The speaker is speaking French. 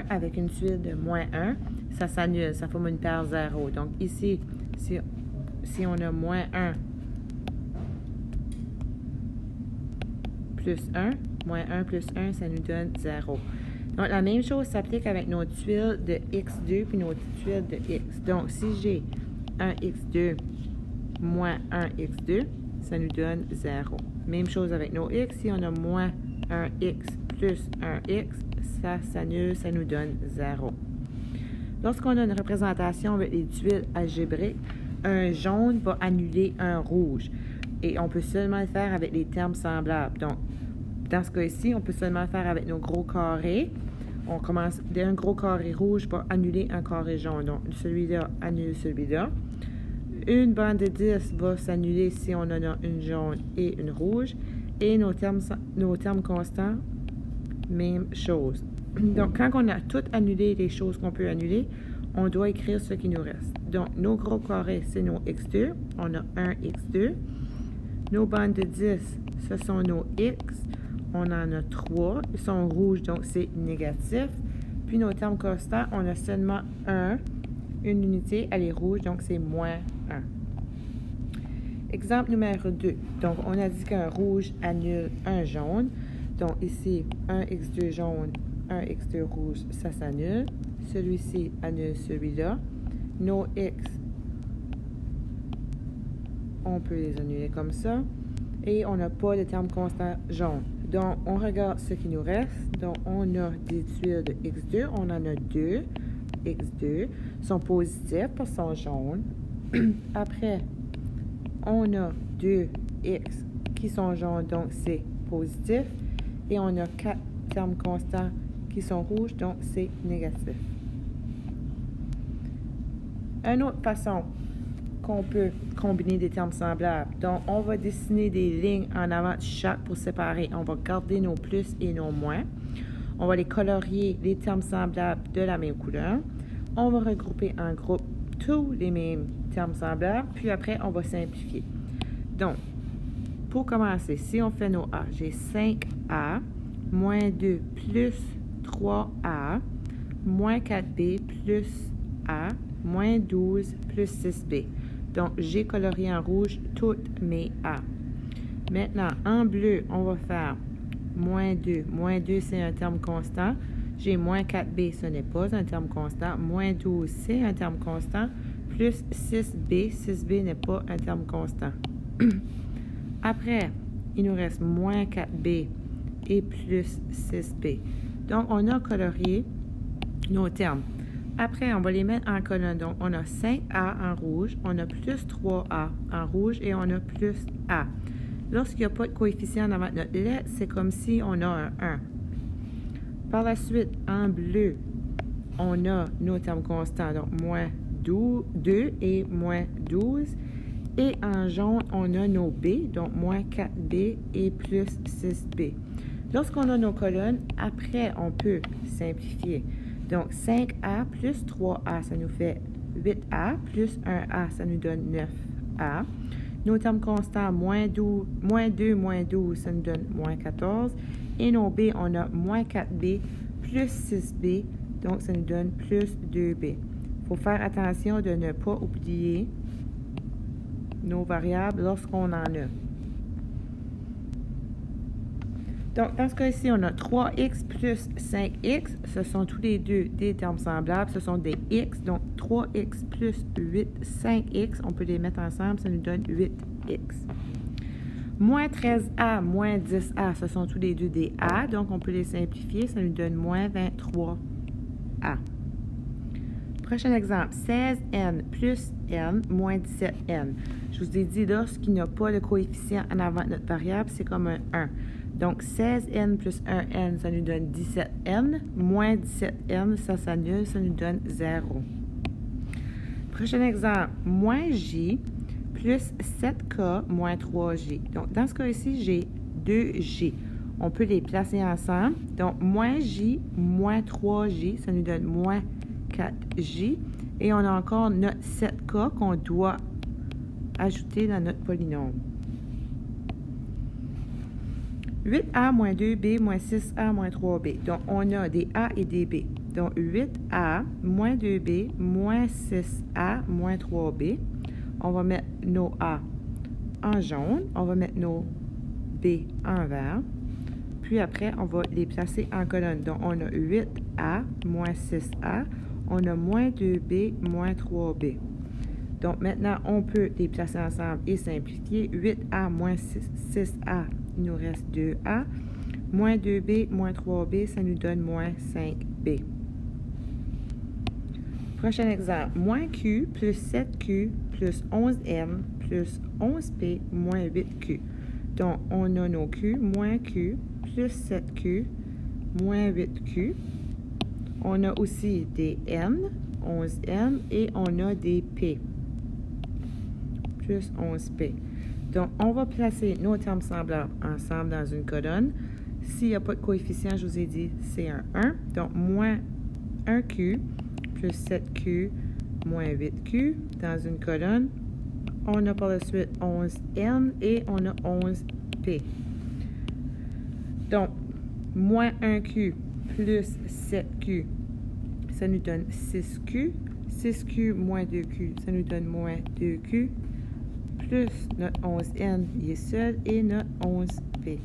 1 avec une suite de moins 1, ça s'annule, ça forme une paire 0. Donc ici, si on a moins 1 plus 1, moins 1 plus 1, ça nous donne 0. Donc, la même chose s'applique avec notre tuile de x2 puis notre tuile de x. Donc, si j'ai 1x2 moins 1x2, ça nous donne 0. Même chose avec nos x. Si on a moins 1x plus 1x, ça s'annule, ça nous donne 0. Lorsqu'on a une représentation avec les tuiles algébriques, un jaune va annuler un rouge. Et on peut seulement le faire avec les termes semblables. Donc, dans ce cas-ci, on peut seulement le faire avec nos gros carrés. On commence d'un gros carré rouge pour annuler un carré jaune. Donc, celui-là annule celui-là. Une bande de 10 va s'annuler si on en a une jaune et une rouge. Et nos termes constants, même chose. Donc, quand on a tout annulé les choses qu'on peut annuler, on doit écrire ce qui nous reste. Donc, nos gros carrés, c'est nos x2. On a 1x2. Nos bandes de 10, ce sont nos x. On en a 3. Ils sont rouges, donc c'est négatif. Puis nos termes constants, on a seulement 1. Une unité, elle est rouge, donc c'est moins 1. Exemple numéro 2. Donc, on a dit qu'un rouge annule un jaune. Donc, ici, 1x2 jaune, 1x2 rouge, ça s'annule. Celui-ci annule celui-là. Nos x, on peut les annuler comme ça. Et on n'a pas de terme constant jaune. Donc, on regarde ce qui nous reste. Donc, on a des tuiles de x2. On en a 2. x2 sont positifs parce qu'ils sont jaunes. Après, on a 2x qui sont jaunes, donc c'est positif. Et on a 4 termes constants qui sont rouges, donc c'est négatif. Une autre façon qu'on peut combiner des termes semblables. Donc, on va dessiner des lignes en avant de chaque pour séparer. On va garder nos plus et nos moins. On va les colorier, les termes semblables, de la même couleur. On va regrouper en groupe tous les mêmes termes semblables, puis après, on va simplifier. Donc, pour commencer, si on fait nos A, j'ai 5A, moins 2 plus 3A, moins 4B plus A, moins 12 plus 6B. Donc, j'ai colorié en rouge toutes mes A. Maintenant, en bleu, on va faire moins 2. Moins 2, c'est un terme constant. J'ai moins 4B, ce n'est pas un terme constant. Moins 12, c'est un terme constant. Plus 6B. 6B n'est pas un terme constant. Après, il nous reste moins 4B et plus 6B. Donc, on a colorié nos termes. Après, on va les mettre en colonne. Donc, on a 5A en rouge, on a plus 3A en rouge et on a plus A. Lorsqu'il n'y a pas de coefficient dans notre lettre, c'est comme si on a un 1. Par la suite, en bleu, on a nos termes constants, donc moins 2 et moins 12. Et en jaune, on a nos B, donc moins 4B et plus 6B. Lorsqu'on a nos colonnes, après, on peut simplifier. Donc, 5A plus 3A, ça nous fait 8A, plus 1A, ça nous donne 9A. Nos termes constants, moins 2, moins 12, ça nous donne moins 14. Et nos B, on a moins 4B, plus 6B, donc ça nous donne plus 2B. Il faut faire attention de ne pas oublier nos variables lorsqu'on en a. Donc, dans ce cas-ci, on a 3x plus 5x. Ce sont tous les deux des termes semblables. Ce sont des x. Donc, 3x plus 8, 5x. On peut les mettre ensemble. Ça nous donne 8x. Moins 13a, moins 10a. Ce sont tous les deux des a. Donc, on peut les simplifier. Ça nous donne moins 23a. Prochain exemple. 16n plus n moins 17n. Je vous ai dit, lorsqu'il n'y a pas de coefficient en avant de notre variable, c'est comme un 1. Donc, 16n plus 1n, ça nous donne 17n. Moins 17n, ça s'annule, ça nous donne 0. Prochain exemple. Moins j plus 7k moins 3j. Donc, dans ce cas-ci, j'ai 2j. On peut les placer ensemble. Donc, moins j moins 3j, ça nous donne moins 4j. Et on a encore notre 7k qu'on doit ajouter dans notre polynôme. 8a moins 2b moins 6a moins 3b. Donc, on a des a et des b. Donc, 8A moins 2B moins 6A moins 3B. On va mettre nos A en jaune. On va mettre nos B en vert. Puis après, on va les placer en colonne. Donc, on a 8A moins 6A. On a moins 2B moins 3B. Donc, maintenant, on peut les placer ensemble et simplifier. 8A moins 6A, il nous reste 2A. Moins 2B moins 3B, ça nous donne moins 5B. Prochain exemple. Moins Q plus 7Q plus 11M plus 11P moins 8Q. Donc, on a nos Q, moins Q plus 7Q moins 8Q. On a aussi des M, 11M, et on a des P, plus 11P. Donc, on va placer nos termes semblables ensemble dans une colonne. S'il n'y a pas de coefficient, je vous ai dit, c'est un 1. Donc, moins 1Q plus 7Q moins 8Q dans une colonne. On a par la suite 11M et on a 11P. Donc, moins 1Q plus 7Q, ça nous donne 6Q. 6Q moins 2Q, ça nous donne moins 2Q. Plus notre 11N, il est seul, et notre 11P.